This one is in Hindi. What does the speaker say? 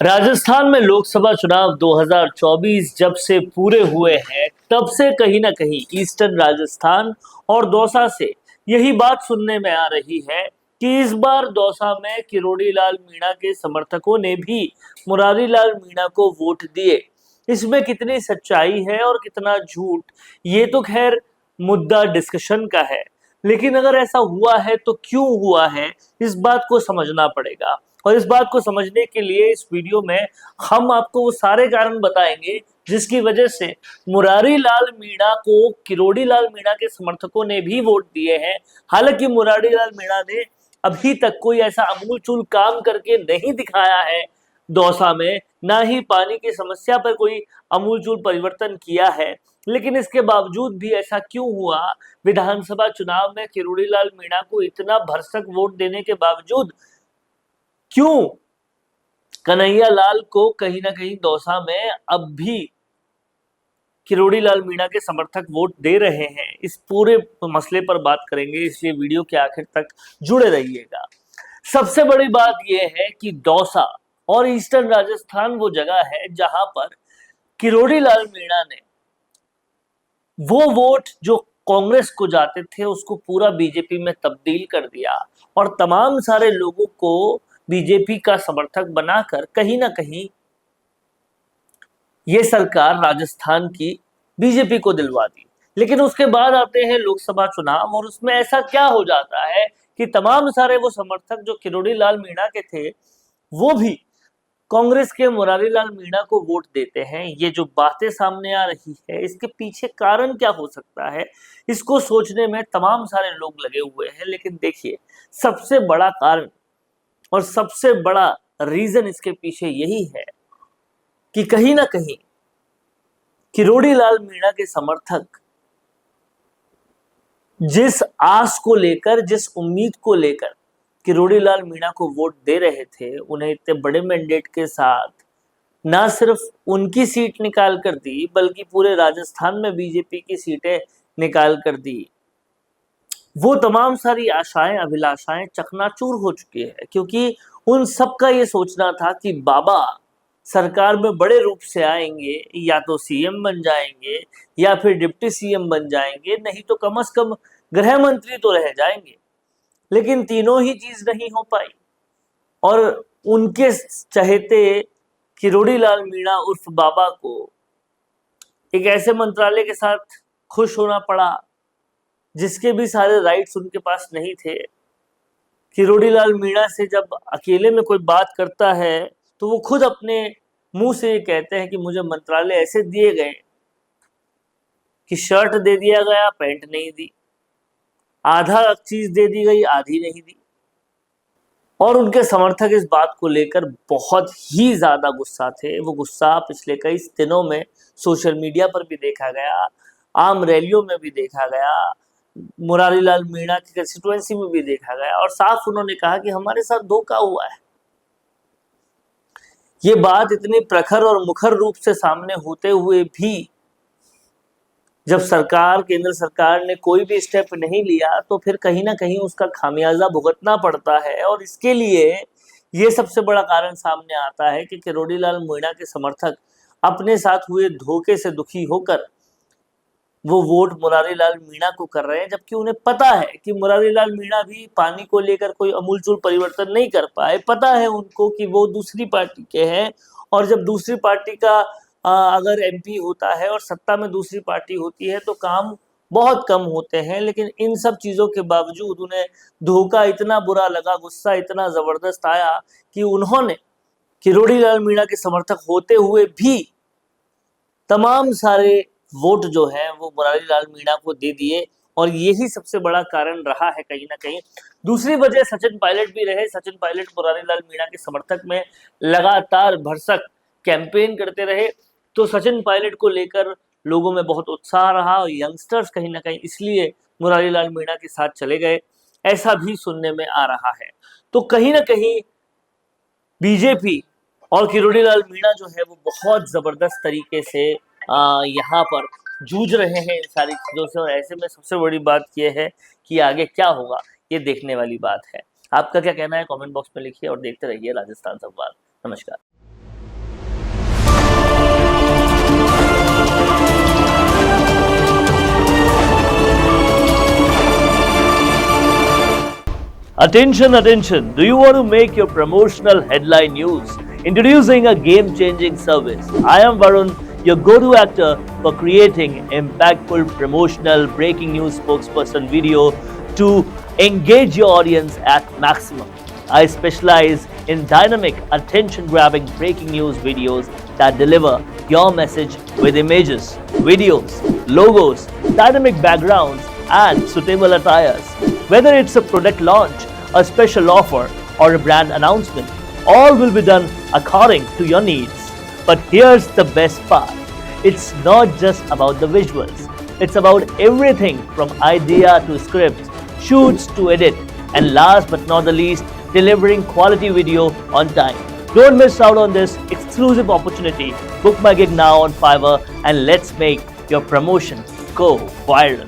राजस्थान में लोकसभा चुनाव 2024 जब से पूरे हुए हैं तब से कहीं ना कहीं ईस्टर्न राजस्थान और दौसा से यही बात सुनने में आ रही है कि इस बार दौसा में किरोड़ी लाल मीणा के समर्थकों ने भी मुरारी लाल मीणा को वोट दिए। इसमें कितनी सच्चाई है और कितना झूठ, ये तो खैर मुद्दा डिस्कशन का है। लेकिन अगर ऐसा हुआ है तो क्यों हुआ है, इस बात को समझना पड़ेगा। और इस बात को समझने के लिए इस वीडियो में हम आपको वो सारे कारण बताएंगे जिसकी वजह से मुरारी लाल मीणा को किरोड़ी लाल मीणा के समर्थकों ने भी वोट दिए हैं। हालांकि मुरारी लाल मीणा ने अभी तक कोई ऐसा अमूलचूल काम करके नहीं दिखाया है दौसा में, ना ही पानी की समस्या पर कोई अमूलचूल परिवर्तन किया है। लेकिन इसके बावजूद भी ऐसा क्यों हुआ? विधानसभा चुनाव में किरोड़ी लाल मीणा को इतना भरसक वोट देने के बावजूद क्यों कन्हैया लाल को कहीं ना कहीं दौसा में अब भी किरोड़ी लाल मीणा के समर्थक वोट दे रहे हैं, इस पूरे मसले पर बात करेंगे, इसलिए वीडियो के आखिर तक जुड़े रहिएगा। सबसे बड़ी बात यह है कि दौसा और ईस्टर्न राजस्थान वो जगह है जहां पर किरोड़ी लाल मीणा ने वो वोट जो कांग्रेस को जाते थे उसको पूरा बीजेपी में तब्दील कर दिया और तमाम सारे लोगों को बीजेपी का समर्थक बनाकर कहीं ना कहीं ये सरकार राजस्थान की बीजेपी को दिलवा दी। लेकिन उसके बाद आते हैं लोकसभा चुनाव और उसमें ऐसा क्या हो जाता है कि तमाम सारे वो समर्थक जो किरोड़ी लाल मीणा के थे वो भी कांग्रेस के मुरारी लाल मीणा को वोट देते हैं। ये जो बातें सामने आ रही है इसके पीछे कारण क्या हो सकता है, इसको सोचने में तमाम सारे लोग लगे हुए हैं। लेकिन देखिए, सबसे बड़ा कारण और सबसे बड़ा रीजन इसके पीछे यही है कि कहीं ना कहीं किरोड़ी लाल मीणा के समर्थक जिस आस को लेकर, जिस उम्मीद को लेकर किरोड़ी लाल मीणा को वोट दे रहे थे, उन्हें इतने बड़े मैंडेट के साथ ना सिर्फ उनकी सीट निकाल कर दी बल्कि पूरे राजस्थान में बीजेपी की सीटें निकाल कर दी। वो तमाम सारी आशाएं, अभिलाषाएं चकनाचूर हो चुकी है, क्योंकि उन सबका ये सोचना था कि बाबा सरकार में बड़े रूप से आएंगे, या तो सीएम बन जाएंगे या फिर डिप्टी सीएम बन जाएंगे, नहीं तो कम से कम गृह मंत्री तो रह जाएंगे। लेकिन तीनों ही चीज नहीं हो पाई और उनके चहेते किरोड़ी लाल मीणा उर्फ बाबा को एक ऐसे मंत्रालय के साथ खुश होना पड़ा जिसके भी सारे राइट्स उनके पास नहीं थे। किरोड़ी लाल मीणा से जब अकेले में कोई बात करता है तो वो खुद अपने मुंह से ये कहते हैं कि मुझे मंत्रालय ऐसे दिए गए कि शर्ट दे दिया गया, पैंट नहीं दी, आधा चीज दे दी गई, आधी नहीं दी। और उनके समर्थक इस बात को लेकर बहुत ही ज्यादा गुस्सा थे। वो गुस्सा पिछले कई दिनों में सोशल मीडिया पर भी देखा गया, आम रैलियों में भी देखा गया, मुरारी लाल मीणा की कंस्टिट्यूएंसी में भी देखा गया और साफ उन्होंने कहा कि हमारे साथ धोखा हुआ है। ये बात इतनी प्रखर और मुखर रूप से सामने होते हुए भी जब सरकार, केंद्र सरकार ने कोई भी स्टेप नहीं लिया तो फिर कहीं ना कहीं उसका खामियाजा भुगतना पड़ता है। और इसके लिए ये सबसे बड़ा कारण सामने आता है कि किरोड़ी लाल मीणा के समर्थक अपने साथ हुए धोखे से दुखी होकर वो वोट मुरारी लाल मीणा को कर रहे हैं, जबकि उन्हें पता है कि मुरारी लाल मीणा भी पानी को लेकर कोई अमूलचूल परिवर्तन नहीं कर पाए। पता है उनको कि वो दूसरी पार्टी के हैं और जब दूसरी पार्टी का अगर एमपी होता है और सत्ता में दूसरी पार्टी होती है तो काम बहुत कम होते हैं। लेकिन इन सब चीजों के बावजूद उन्हें धोखा इतना बुरा लगा, गुस्सा इतना जबरदस्त आया कि उन्होंने किरोड़ी लाल मीणा के समर्थक होते हुए भी तमाम सारे वोट जो है वो मुरारी लाल मीणा को दे दिए। और यही सबसे बड़ा कारण रहा है कहीं ना कहीं। दूसरी वजह सचिन पायलट भी रहे। सचिन पायलट मुरारी लाल मीणा के समर्थक में लगातार भरसक कैंपेन करते रहे, तो सचिन पायलट को लेकर लोगों में बहुत उत्साह रहा और यंगस्टर्स कहीं ना कहीं इसलिए मुरारी लाल मीणा के साथ चले गए, ऐसा भी सुनने में आ रहा है। तो कहीं ना कहीं बीजेपी और किरोड़ी लाल मीणा जो है वो बहुत जबरदस्त तरीके से यहाँ पर जूझ रहे हैं इन सारी चीजों से। और ऐसे में सबसे बड़ी बात यह है कि आगे क्या होगा ये देखने वाली बात है। आपका क्या कहना है कमेंट बॉक्स में लिखिए और देखते रहिए राजस्थान संवाद। नमस्कार। Attention, attention. Do you want to make your promotional headline news? Introducing a game-changing service. I am Varun, your go-to actor for creating impactful promotional breaking news spokesperson video to engage your audience at maximum. I specialize in dynamic, attention-grabbing breaking news videos that deliver your message with images, videos, logos, dynamic backgrounds, and suitable attires. Whether it's a product launch, a special offer, or a brand announcement, all will be done according to your needs. But here's the best part. It's not just about the visuals. It's about everything from idea to script, shoots to edit, and last but not the least, delivering quality video on time. Don't miss out on this exclusive opportunity. Book my gig now on Fiverr and let's make your promotion go viral.